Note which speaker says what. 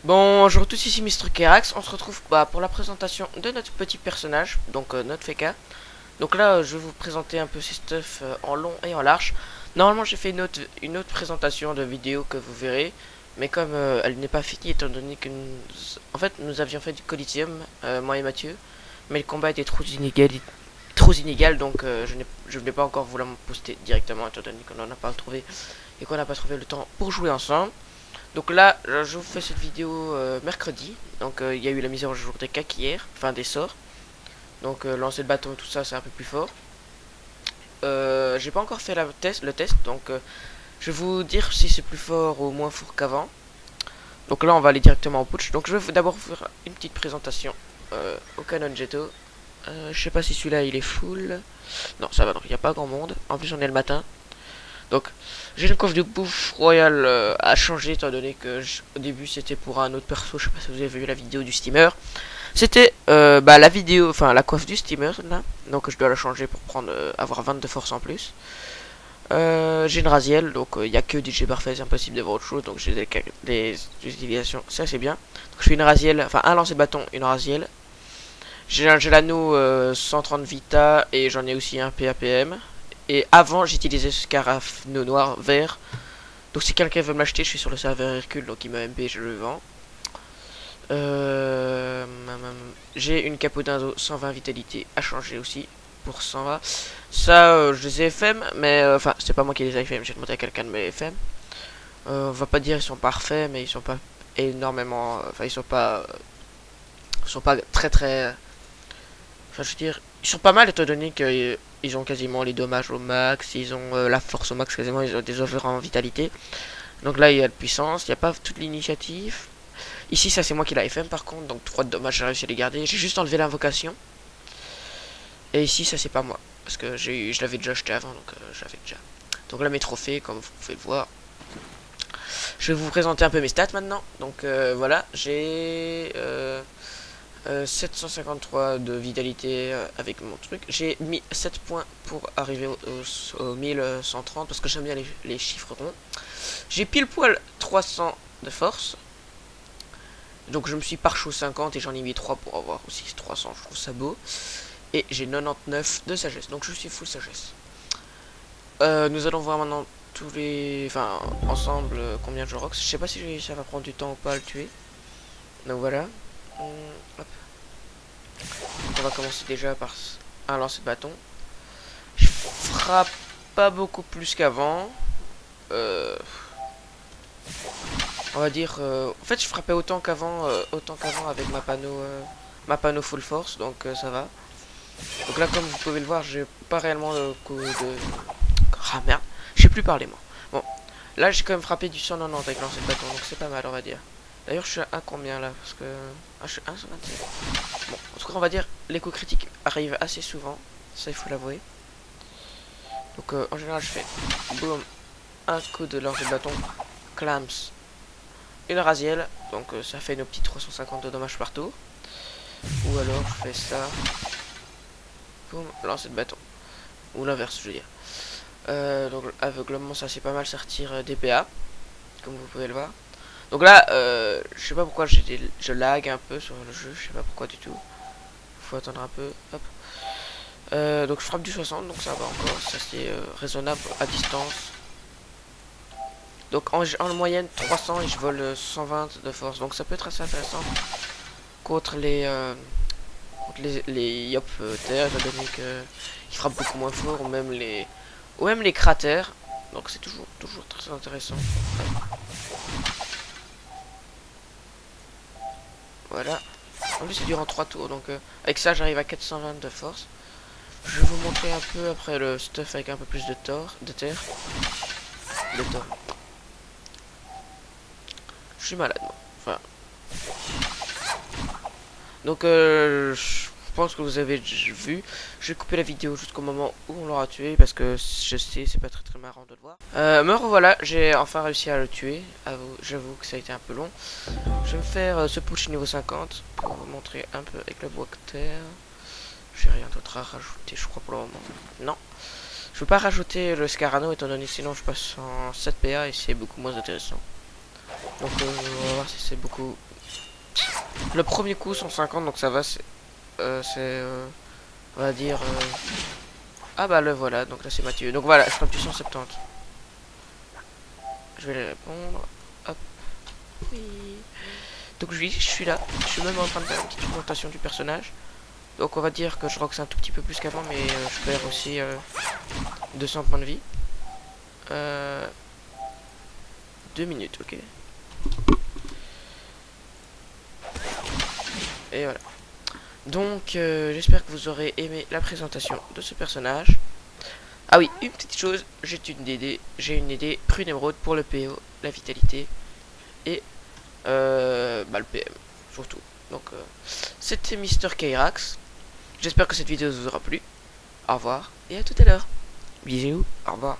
Speaker 1: Bonjour à tous, ici Mr. Kerax. On se retrouve pour la présentation de notre petit personnage, donc notre Feka. Donc là, je vais vous présenter un peu ces stuff en long et en large. Normalement, j'ai fait une autre présentation de vidéo que vous verrez, mais comme elle n'est pas finie, étant donné que en fait, nous avions fait du Coliseum, moi et Mathieu, mais le combat était trop inégal, donc je ne vais pas encore vous la poster directement, étant donné qu'on n'en a pas trouvé et qu'on n'a pas trouvé le temps pour jouer ensemble. Donc là, je vous fais cette vidéo mercredi. Donc il y a eu la mise en jour des cacs hier, enfin des sorts. Donc lancer le bâton, tout ça, c'est un peu plus fort. J'ai pas encore fait le test, donc je vais vous dire si c'est plus fort ou moins fort qu'avant. Donc là, on va aller directement au putsch. Donc je vais d'abord vous faire une petite présentation au Canon Jetto. Je sais pas si celui-là il est full. Non, ça va, donc il n'y a pas grand monde. En plus, on est le matin. Donc, j'ai une coiffe de bouffe royale à changer, étant donné que au début c'était pour un autre perso. Je sais pas si vous avez vu la vidéo du steamer. C'était la vidéo, enfin la coiffe du steamer là. Donc je dois la changer pour prendre avoir 20 de force en plus. J'ai une Raziel, donc il n'y a que DJ parfait, c'est impossible d'avoir autre chose. Donc j'ai des utilisations, ça c'est bien. Donc je fais une Raziel, enfin un lancer de bâton, une Raziel. J'ai un Gelano 130 Vita et j'en ai aussi un PAPM. Et avant, j'utilisais ce carafe noir vert. Donc si quelqu'un veut me l'acheter, je suis sur le serveur Hercule, donc il m'a MP, je le vends. J'ai une Capodindo 120 vitalité à changer aussi pour 120. Ça, je les ai FM, mais enfin, c'est pas moi qui les ai FM, j'ai demandé à quelqu'un de mes FM. On va pas dire ils sont parfaits, mais ils sont pas énormément. Enfin, ils sont pas très. Enfin, je veux dire, ils sont pas mal étant donné qu'ils ont quasiment les dommages au max, ils ont la force au max quasiment, ils ont des offers en vitalité. Donc là, il y a de puissance, il n'y a pas toute l'initiative. Ici, ça c'est moi qui l'ai FM par contre, donc 3 de dommages, j'ai réussi à les garder. J'ai juste enlevé l'invocation. Et ici, ça c'est pas moi, parce que je l'avais déjà acheté avant, donc j'avais déjà. Donc là, mes trophées, comme vous pouvez le voir. Je vais vous présenter un peu mes stats maintenant. Donc voilà, j'ai 753 de vitalité avec mon truc. J'ai mis 7 points pour arriver au 1130 parce que j'aime bien les chiffres ronds. J'ai pile poil 300 de force. Donc je me suis par chaud 50 et j'en ai mis 3 pour avoir aussi 300. Je trouve ça beau. Et j'ai 99 de sagesse. Donc je suis full sagesse. Nous allons voir maintenant tous les... Enfin, ensemble, combien je rox. Je sais pas si ça va prendre du temps ou pas à le tuer. Donc voilà. Hop. On va commencer déjà par un lancer de bâton. Je frappe pas beaucoup plus qu'avant. On va dire. En fait, je frappais autant qu'avant avec ma panneau full force, donc ça va. Donc là, comme vous pouvez le voir, j'ai pas réellement le coup de. Ah merde, je sais plus parler moi. Bon, là j'ai quand même frappé du 190 avec lancer de bâton, donc c'est pas mal, on va dire. D'ailleurs, je suis à combien là? Parce que. Ah, je suis à 127. Bon, en tout cas, on va dire les coups critiques arrivent assez souvent. Ça, il faut l'avouer. Donc, en général, je fais boum, un coup de lancer de bâton, clams, une Raziel. Donc, ça fait nos petits 350 de dommages par tour. Ou alors, je fais ça, boum, lancer de bâton. Ou l'inverse, je veux dire. Donc, aveuglement, ça c'est pas mal, ça retire des PA, comme vous pouvez le voir. Donc là, je sais pas pourquoi je lag un peu sur le jeu, je sais pas pourquoi du tout. Faut attendre un peu, hop. Donc je frappe du 60, donc ça va encore, ça c'est raisonnable à distance. Donc en moyenne 300 et je vole 120 de force, donc ça peut être assez intéressant contre les yop terre, étant donné qu'ils frappent beaucoup moins fort, ou même les cratères. Donc c'est toujours très intéressant. Voilà. En plus c'est durant 3 tours, donc avec ça j'arrive à 420 de force. Je vais vous montrer un peu après le stuff avec un peu plus de terre. Je suis malade moi. Enfin. Donc je pense que vous avez vu. Je vais couper la vidéo jusqu'au moment où on l'aura tué parce que je sais c'est pas très marrant de le voir. Me revoilà, j'ai enfin réussi à le tuer. J'avoue que ça a été un peu long. Je vais me faire ce push niveau 50 pour vous montrer un peu avec le bois de terre. J'ai rien d'autre à rajouter, je crois, pour le moment. Non. Je veux pas rajouter le Scarano, étant donné que sinon je passe en 7 PA et c'est beaucoup moins intéressant. Donc on va voir si c'est beaucoup. Le premier coup 150, donc ça va, c'est on va dire ah bah le voilà, donc là c'est Mathieu. Donc voilà, je frappe du 170. Je vais les répondre. Hop. Oui. Donc je suis là. Je suis même en train de faire une petite présentation du personnage. Donc on va dire que je rox un tout petit peu plus qu'avant, mais je perds aussi 200 points de vie. 2 minutes, ok. Et voilà. Donc j'espère que vous aurez aimé la présentation de ce personnage. Ah oui, une petite chose, j'ai une idée, prune émeraude pour le PO, la vitalité et bah, le PM surtout. Donc c'était Mister Kyrax. J'espère que cette vidéo vous aura plu. Au revoir et à tout à l'heure. Bisous, au revoir.